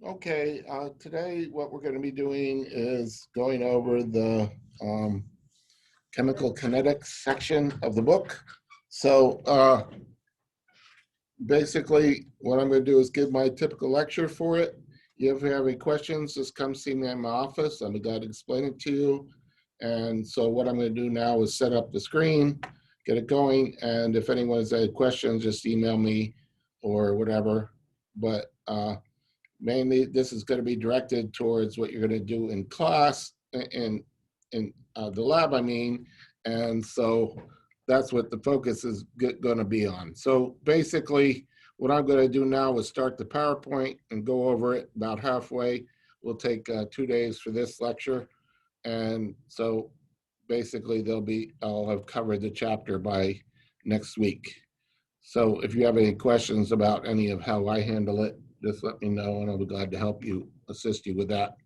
Okay, today what we're going to be doing is going over the chemical kinetics section of the book. So basically what I'm going to do is give my typical lecture for it. If you have any questions, just come see me in my office. I'll be glad to explain it to you. And so what I'm going to do now is set up the screen, get it going, and if anyone has any questions, just email me or whatever. But mainly, this is going to be directed towards what you're going to do in class, in the lab, I mean. And so that's what the focus is going to be on. So basically, what I'm going to do now is start the PowerPoint and go over it about halfway. We'll take 2 days for this lecture. And so basically, I'll have covered the chapter by next week. So if you have any questions about any of how I handle it, just let me know and I'll be glad to help you, assist you with that.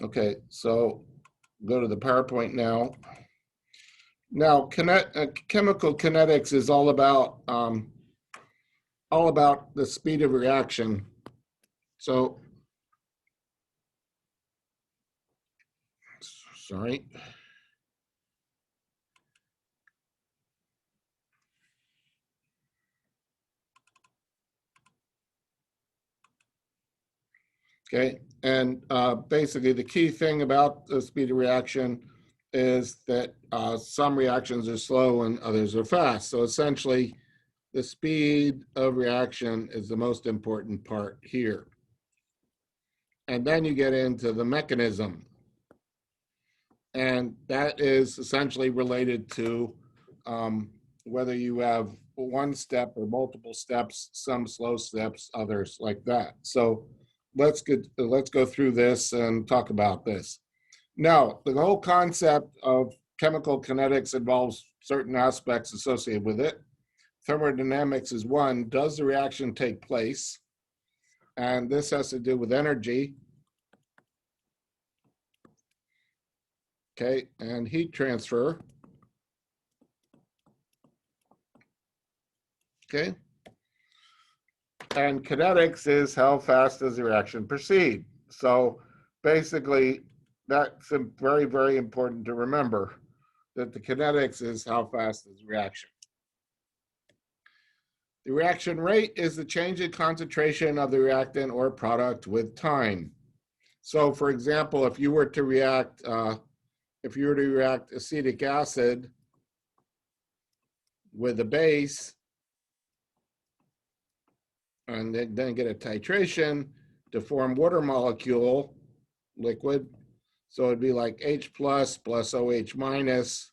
Okay, so go to the PowerPoint now. Now, chemical kinetics is all about the speed of reaction. So, sorry. Okay, and basically the key thing about the speed of reaction is that some reactions are slow and others are fast. So essentially, the speed of reaction is the most important part here. And then you get into the mechanism. And that is essentially related to whether you have one step or multiple steps, some slow steps, others like that. So let's go through this and talk about this. Now, the whole concept of chemical kinetics involves certain aspects associated with it. Thermodynamics is one. Does the reaction take place? And this has to do with energy. Okay, and heat transfer. Okay. And kinetics is how fast does the reaction proceed. So basically, that's very, very important to remember, that the kinetics is how fast is the reaction. The reaction rate is the change in concentration of the reactant or product with time. So for example, if you were to react acetic acid with a base, and then get a titration to form water molecule, liquid. So it'd be like H plus OH minus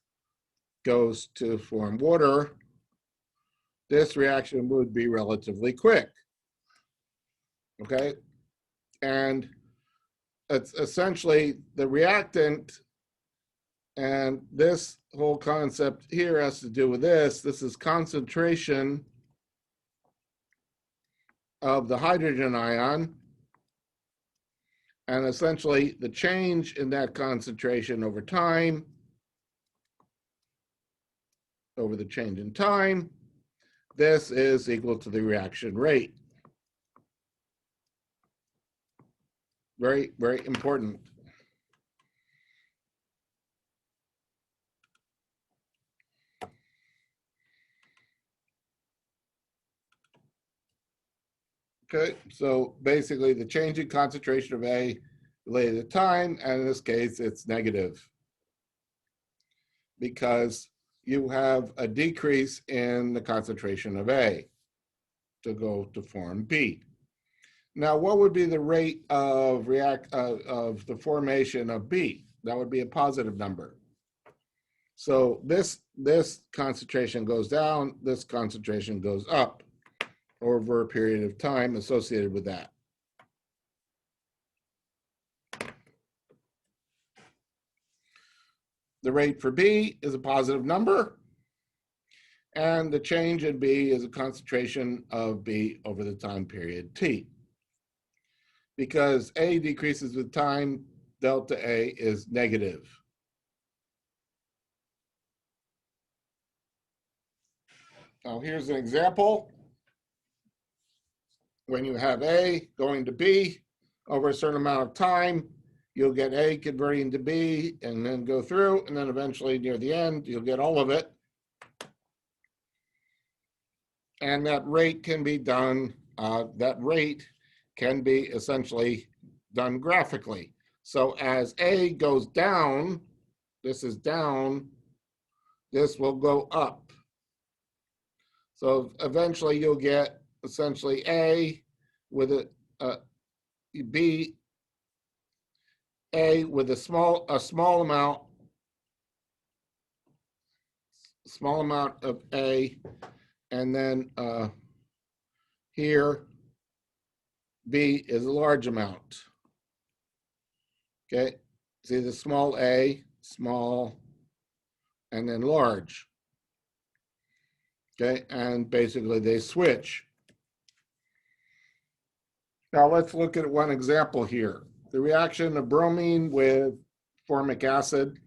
goes to form water. This reaction would be relatively quick. Okay. And it's essentially the reactant, and this whole concept here has to do with this. This is concentration of the hydrogen ion, and essentially the change in that concentration over time, over the change in time, this is equal to the reaction rate. Very, very important. Okay, so basically the change in concentration of A related to time, and in this case it's negative because you have a decrease in the concentration of A to go to form B. Now, what would be the rate of the formation of B? That would be a positive number. So this concentration goes down, this concentration goes up over a period of time associated with that. The rate for B is a positive number, and the change in B is a concentration of B over the time period T. Because A decreases with time, delta A is negative. Now here's an example. When you have A going to B, over a certain amount of time, you'll get A converting to B and then go through, and then eventually near the end, you'll get all of it. And that rate can be done, that rate can be essentially done graphically. So as A goes down, this is down, this will go up. So eventually you'll get essentially A with a B, A with a small amount of A, and then here B is a large amount. Okay, see the small a, small, and then large. Okay, and basically they switch. Now let's look at one example here. The reaction of bromine with formic acid.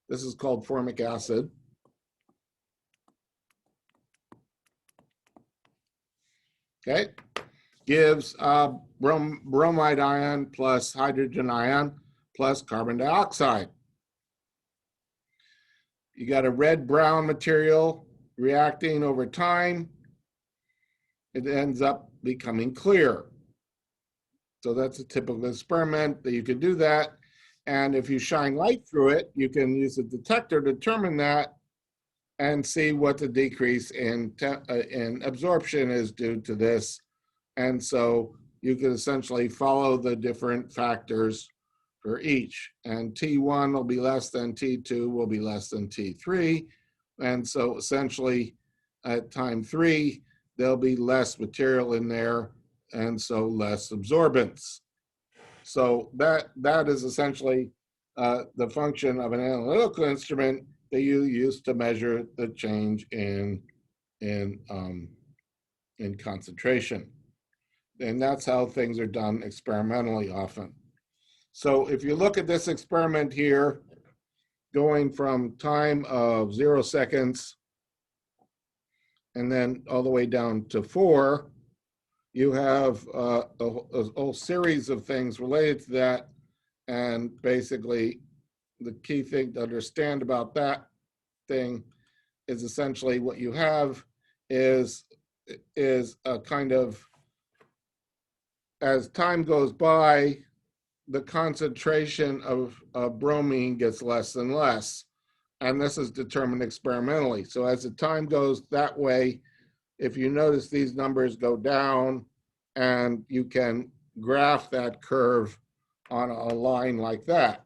This is called formic acid. Okay, gives bromide ion plus hydrogen ion plus carbon dioxide. You got a red-brown material reacting over time. It ends up becoming clear. So that's a typical experiment that you can do that. And if you shine light through it, you can use a detector to determine that and see what the decrease in absorption is due to this. And so you can essentially follow the different factors for each. And T1 will be less than T2 will be less than T3. And so essentially at time 3, there'll be less material in there, and so less absorbance. So that is essentially the function of an analytical instrument that you use to measure the change in concentration. And that's how things are done experimentally often. So if you look at this experiment here, going from time of 0 seconds and then all the way down to 4, you have a whole series of things related to that. And basically, the key thing to understand about that thing is essentially what you have is a kind of, as time goes by, the concentration of bromine gets less and less. And this is determined experimentally. So as the time goes that way, if you notice these numbers go down, and you can graph that curve on a line like that.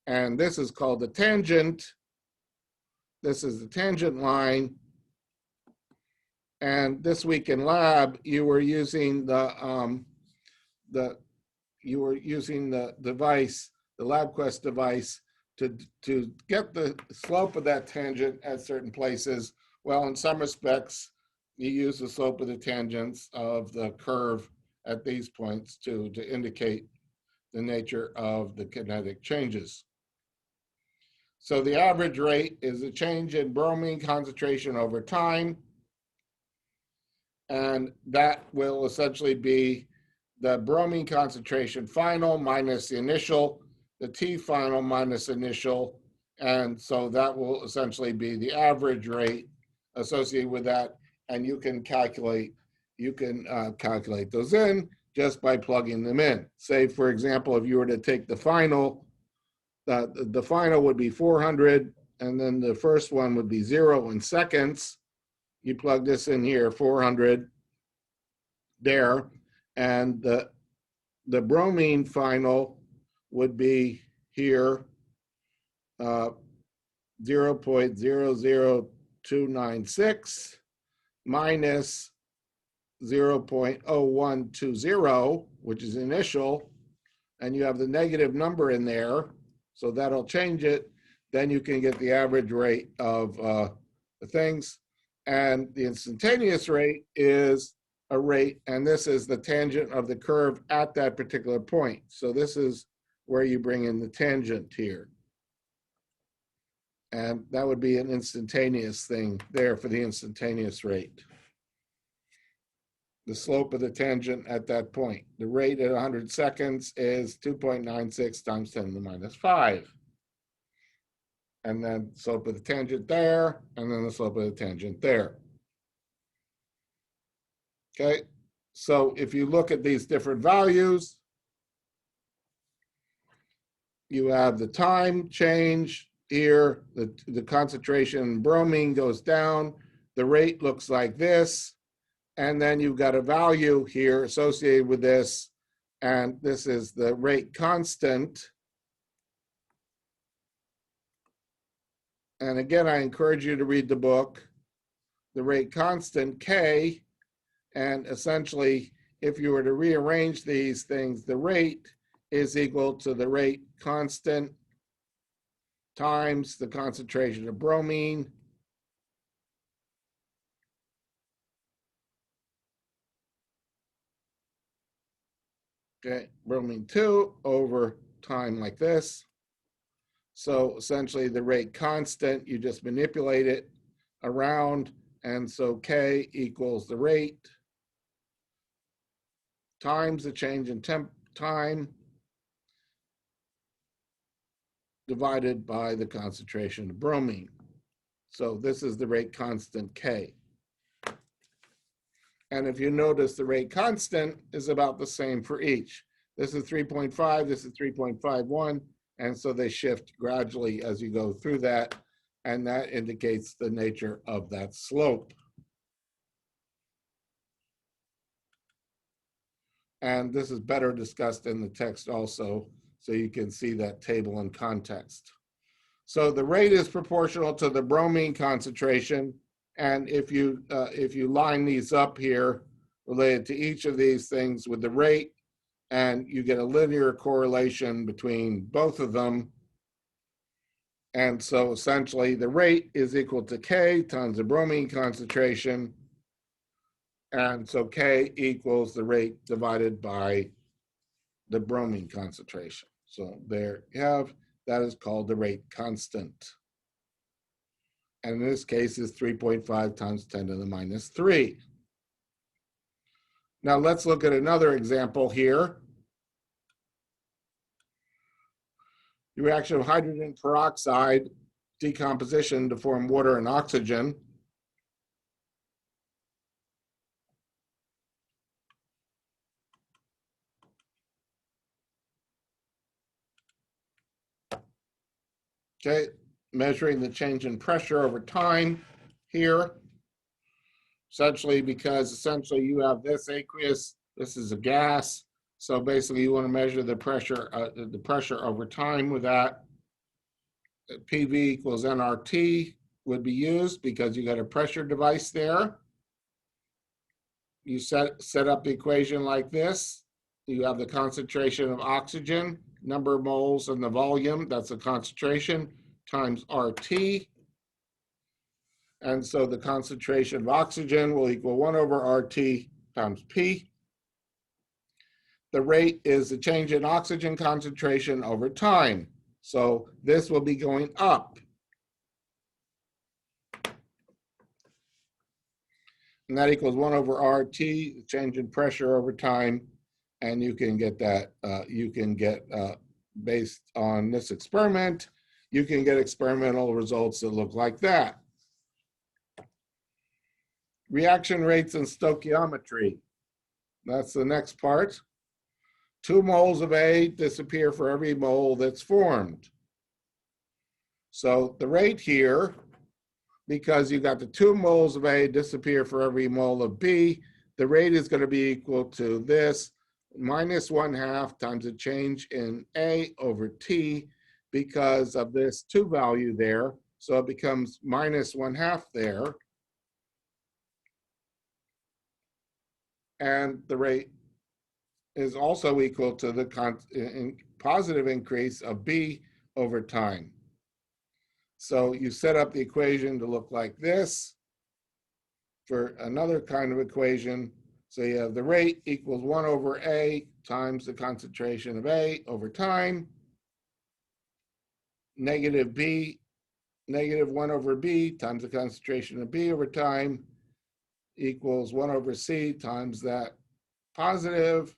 And this is called the tangent. This is the tangent line. And this week in lab, you were using the device, the LabQuest device, to get the slope of that tangent at certain places. Well, in some respects, you use the slope of the tangents of the curve at these points to indicate the nature of the kinetic changes. So the average rate is a change in bromine concentration over time. And that will essentially be the bromine concentration final minus the initial, the T final minus initial. And so that will essentially be the average rate associated with that. And you can calculate those in just by plugging them in. Say, for example, if you were to take the final, the final would be 400, and then the first one would be 0 in seconds. You plug this in here, 400 there, and the bromine final would be here, 0.00296 minus 0.0120, which is initial, and you have the negative number in there, so that'll change it. Then you can get the average rate of the things. And the instantaneous rate is a rate, and this is the tangent of the curve at that particular point. So this is where you bring in the tangent here. And that would be an instantaneous thing there for the instantaneous rate. the slope of the tangent at that point. The rate at 100 seconds is 2.96 times 10 to the minus 5. And then slope of the tangent there, and then the slope of the tangent there. Okay, so if you look at these different values, you have the time change here, the concentration in bromine goes down, the rate looks like this, and then you've got a value here associated with this, and this is the rate constant. And again, I encourage you to read the book, the rate constant, K, and essentially, if you were to rearrange these things, the rate is equal to the rate constant times the concentration of bromine. Okay, bromine 2 over time like this. So essentially the rate constant, you just manipulate it around, and so K equals the rate times the change in time divided by the concentration of bromine. So this is the rate constant K. And if you notice, the rate constant is about the same for each. This is 3.5, this is 3.51, and so they shift gradually as you go through that, and that indicates the nature of that slope. And this is better discussed in the text also, so you can see that table in context. So the rate is proportional to the bromine concentration, and if you line these up here related to each of these things with the rate, and you get a linear correlation between both of them. And so essentially the rate is equal to K times the bromine concentration. And so K equals the rate divided by the bromine concentration. So there you have, that is called the rate constant. And in this case is 3.5 times 10 to the minus 3. Now let's look at another example here. The reaction of hydrogen peroxide decomposition to form water and oxygen. Okay, measuring the change in pressure over time here. Essentially, because essentially you have this aqueous, this is a gas. So basically you want to measure the pressure over time with that. PV equals nRT would be used because you got a pressure device there. You set up the equation like this. You have the concentration of oxygen, number of moles, and the volume, that's the concentration, times RT. And so the concentration of oxygen will equal 1 over RT times P. The rate is the change in oxygen concentration over time. So this will be going up. And that equals 1 over RT, change in pressure over time. And you can get that, based on this experiment, you can get experimental results that look like that. Reaction rates and stoichiometry. That's the next part. 2 moles of A disappear for every mole that's formed. So the rate here, because you got the 2 moles of A disappear for every mole of B, the rate is going to be equal to this minus 1/2 times the change in A over T because of this 2 value there. So it becomes minus 1/2 there. And the rate is also equal to the positive increase of B over time. So you set up the equation to look like this for another kind of equation. So you have the rate equals 1 over A times the concentration of A over time, negative 1 over B times the concentration of B over time, equals 1 over C times that positive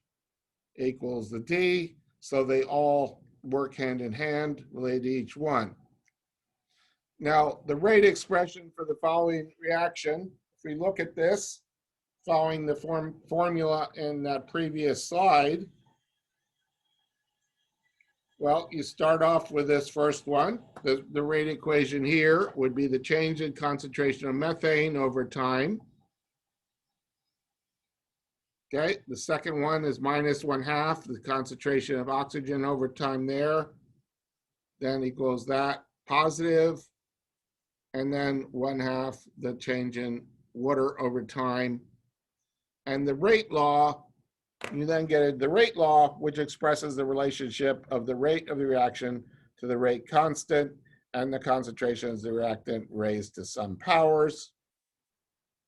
equals the D. So they all work hand in hand related to each one. Now, the rate expression for the following reaction, if we look at this, following the formula in that previous slide, well, you start off with this first one. The rate equation here would be the change in concentration of methane over time. Okay, the second one is minus 1/2, the concentration of oxygen over time there, then equals that positive, and then 1/2 the change in water over time. And the rate law, you then get the rate law, which expresses the relationship of the rate of the reaction to the rate constant, and the concentration of the reactant raised to some powers.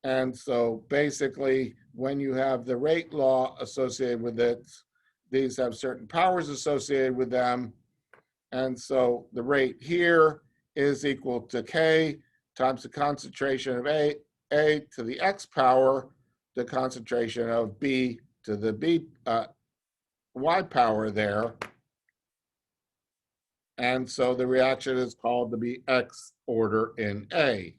And so basically, when you have the rate law associated with it, these have certain powers associated with them. And so the rate here is equal to K times the concentration of A to the X power, the concentration of B to the Y power there. And so the reaction is called to be X order in A.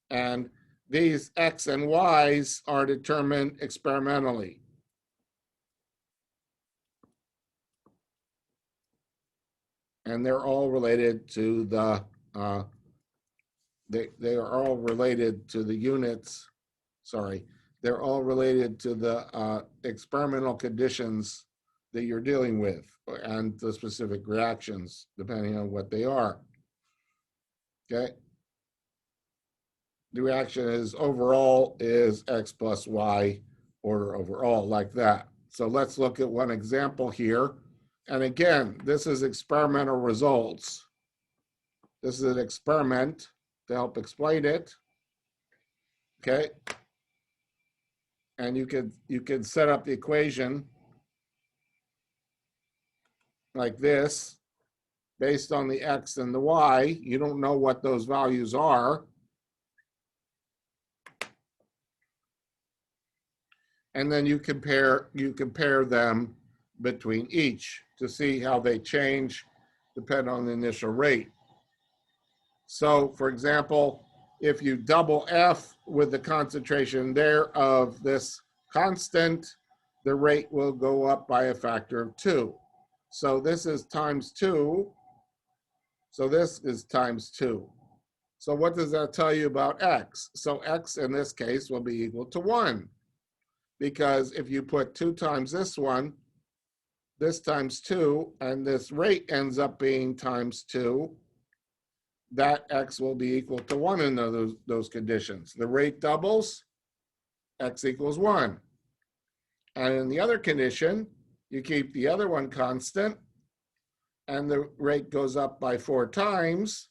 And these X and Y's are determined experimentally. And they're all related to the, they are all related to the units, sorry, they're all related to the experimental conditions that you're dealing with and the specific reactions, depending on what they are. Okay. The reaction is overall is X plus Y order overall, like that. So let's look at one example here. And again, this is experimental results. This is an experiment to help explain it. Okay. And you could set up the equation like this based on the X and the Y. You don't know what those values are. And then you compare them between each to see how they change depending on the initial rate. So for example, if you double F with the concentration there of this constant, the rate will go up by a factor of 2. So this is times 2. So this is times 2. So what does that tell you about X? So X in this case will be equal to 1. Because if you put 2 times this one, this times 2, and this rate ends up being times 2, that X will be equal to 1 in those conditions. The rate doubles, X equals 1. And in the other condition, you keep the other one constant, and the rate goes up by 4 times.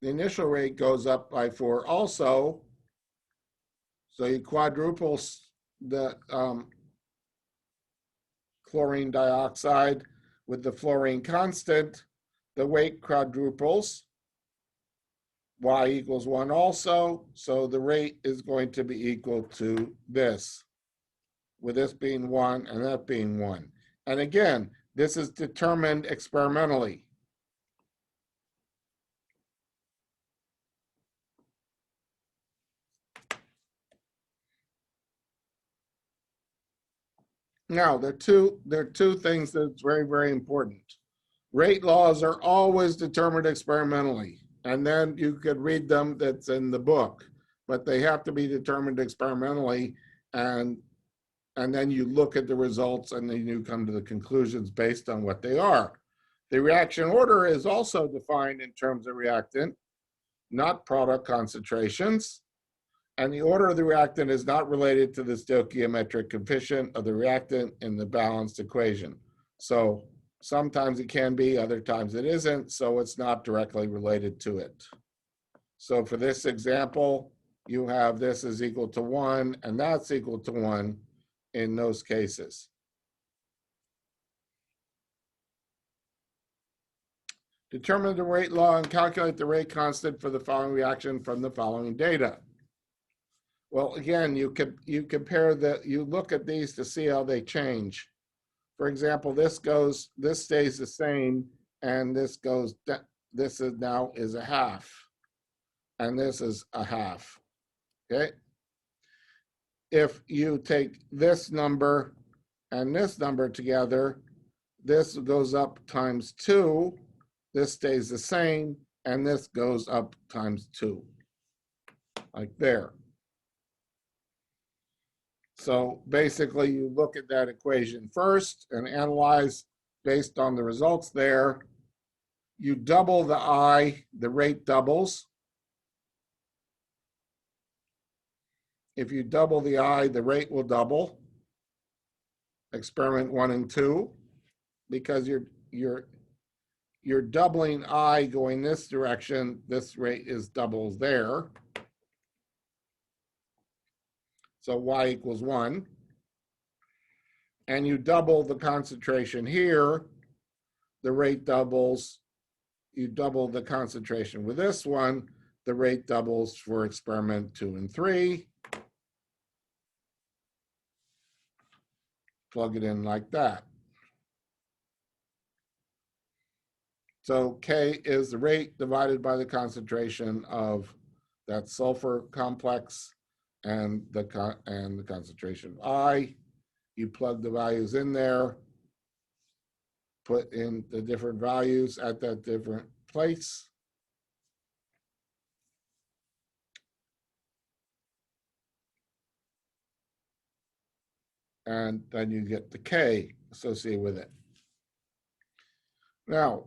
The initial rate goes up by 4 also. So you quadruple the chlorine dioxide with the fluorine constant, the weight quadruples, Y equals 1 also, so the rate is going to be equal to this, with this being 1 and that being 1. And again, this is determined experimentally. Now, there are two things that's very, very important. Rate laws are always determined experimentally, and then you could read them, that's in the book, but they have to be determined experimentally, and then you look at the results and then you come to the conclusions based on what they are. The reaction order is also defined in terms of reactant, not product concentrations. And the order of the reactant is not related to the stoichiometric coefficient of the reactant in the balanced equation. So sometimes it can be, other times it isn't, so it's not directly related to it. So for this example, you have this is equal to 1, and that's equal to 1 in those cases. Determine the rate law and calculate the rate constant for the following reaction from the following data. Well, again, you compare you look at these to see how they change. For example, this stays the same, and this now is a half, and this is a half. Okay. If you take this number and this number together, this goes up times 2, this stays the same, and this goes up times 2, like there. So basically, you look at that equation first and analyze based on the results there. You double the I, the rate doubles. If you double the I, the rate will double. Experiment 1 and 2, because you're doubling I going this direction, this rate is doubles there. So Y equals 1. And you double the concentration here, the rate doubles. You double the concentration with this one, the rate doubles for experiment 2 and 3. Plug it in like that. So K is the rate divided by the concentration of that sulfur complex and the concentration of I. You plug the values in there, put in the different values at that different place. And then you get the K associated with it. Now,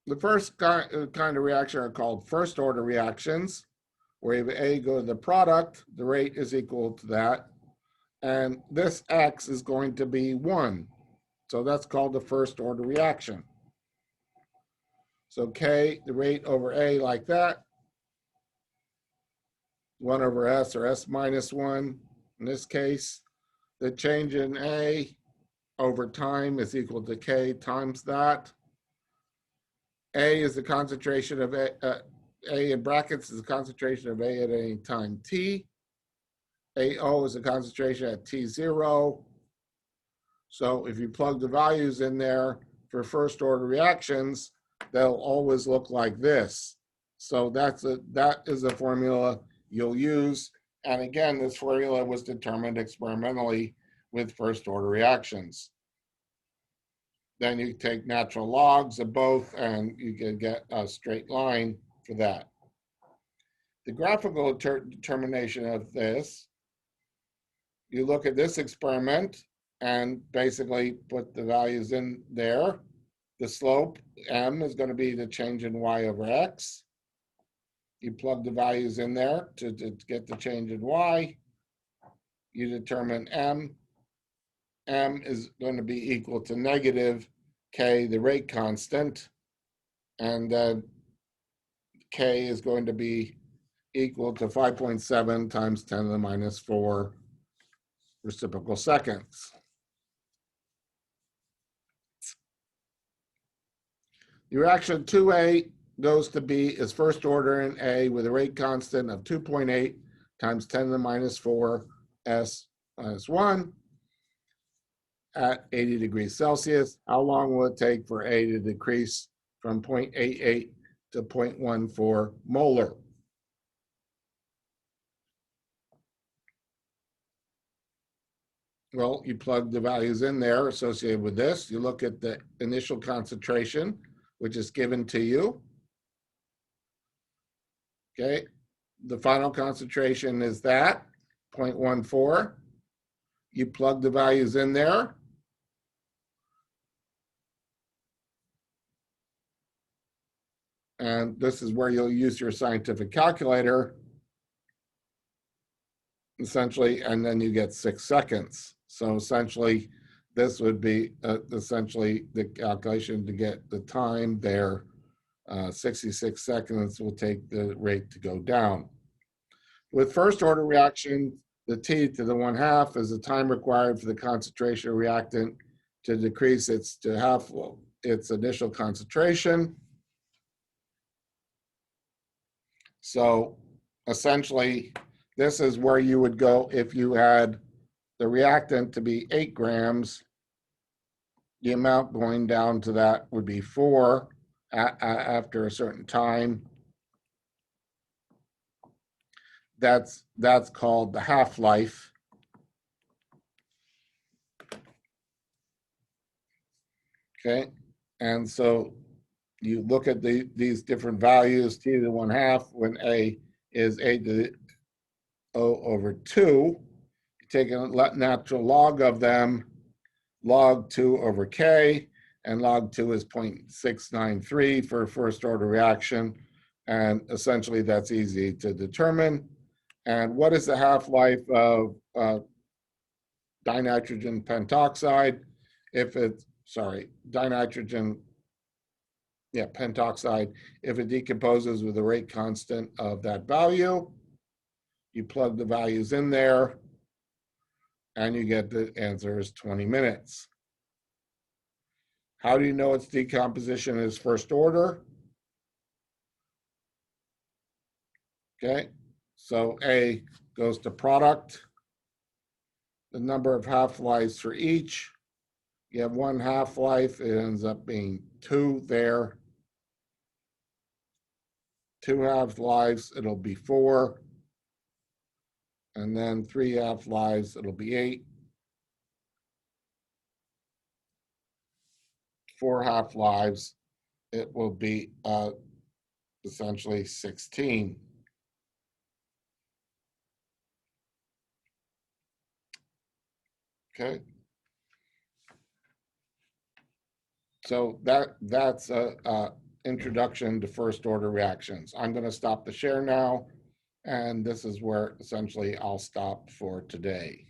the first kind of reaction are called first order reactions, where if A go to the product, the rate is equal to that. And this X is going to be 1. So that's called the first order reaction. So K, the rate over A like that. 1 over S, or S minus 1 in this case. The change in A over time is equal to K times that. A is the concentration of A in brackets is the concentration of A at any time T. AO is the concentration at T0. So if you plug the values in there for first order reactions, they'll always look like this. So that is a formula you'll use. And again, this formula was determined experimentally with first order reactions. Then you take natural logs of both and you can get a straight line for that. The graphical determination of this, you look at this experiment and basically put the values in there. The slope, M, is going to be the change in Y over X. You plug the values in there to get the change in Y. You determine M. M is going to be equal to negative K, the rate constant. And K is going to be equal to 5.7 times 10 to the minus 4 reciprocal seconds. The reaction 2A goes to B is first order in A with a rate constant of 2.8 times 10 to the minus 4 S minus 1 at 80 degrees Celsius. How long will it take for A to decrease from 0.88 to 0.14 molar? Well, you plug the values in there associated with this. You look at the initial concentration, which is given to you. Okay, the final concentration is that, 0.14. You plug the values in there. And this is where you'll use your scientific calculator, essentially, and then you get 6 seconds. So essentially, this would be essentially the calculation to get the time there. 66 seconds will take the rate to go down. With first order reaction, the T to the 1/2 is the time required for the concentration of reactant to decrease to half its initial concentration. So essentially, This is where you would go if you had the reactant to be 8 grams. The amount going down to that would be 4 after a certain time. That's called the half-life. Okay, and so you look at these different values, t to the 1/2 when a is a to the o over 2. You take a natural log of them, log 2 over k, and log 2 is 0.693 for a first order reaction. And essentially that's easy to determine. And what is the half-life of dinitrogen pentoxide? If it's, dinitrogen, pentoxide, if it decomposes with a rate constant of that value, you plug the values in there, and you get the answer is 20 minutes. How do you know its decomposition is first order? Okay, so A goes to product, the number of half-lives for each. You have 1 half-life, it ends up being 2 there. 2 half-lives, it'll be 4. And then 3 half-lives, it'll be 8. 4 half-lives, it will be essentially 16. Okay. So that's a introduction to first order reactions. I'm going to stop the share now, and this is where essentially I'll stop for today.